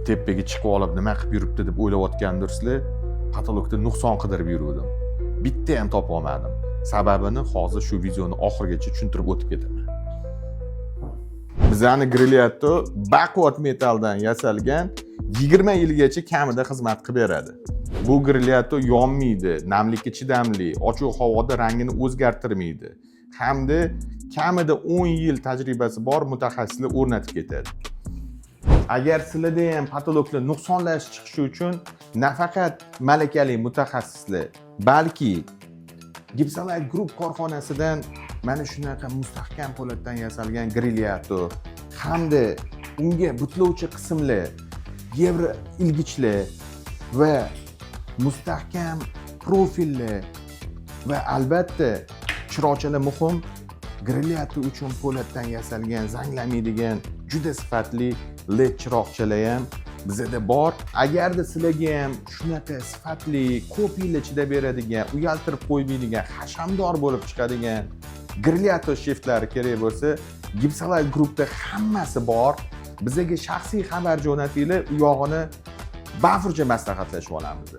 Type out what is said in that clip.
tepaga chiqib olib nima qilib yuribdi deb o'ylayotgandirsizlar, patologda nuqson qidirib yurdim. Bitta ham topa olmadim. Sababini hozir shu videoni oxirigacha tushuntirib o'tib ketaman. Bizning Griliato baquvvat metalldan yasalgan 20 yilgacha kamida xizmat qilib beradi. Bu Griliato yonmaydi, namlikka chidamli, ochiq havoda rangini o'zgartirmaydi. Hamda kamida 10 yil tajribasi bor mutaxassislar o'rnatib ketadi. Agar sizlarda ham patologlar nuqsonlash chiqishi uchun nafaqat malakali mutaxassislar, balki Gibsonlight Group korxonasidan mana shunaqa mustahkam po'latdan yasalgan Griliato hamda unga butlovchi qismlar, yevro ilgichlar va mustahkam profillar va albatta chiroqchalar muhim. Griliato uchun po'latdan yasalgan zanglamaydigan juda sifatli LED chiroqchalar ham bizda bor. Agarda sizlarga ham shunaqa sifatli, ko'p yil ichida beradigan, uyaltirib qo'ymaydigan, hashamdor bo'lib chiqadigan Griliato shiftlari kerak bo'lsa, Gibsonlight Groupda hammasi bor. Bizga shaxsiy xabar jo'natinglar, u yog'ini bafurja maslahatlashib olamiz.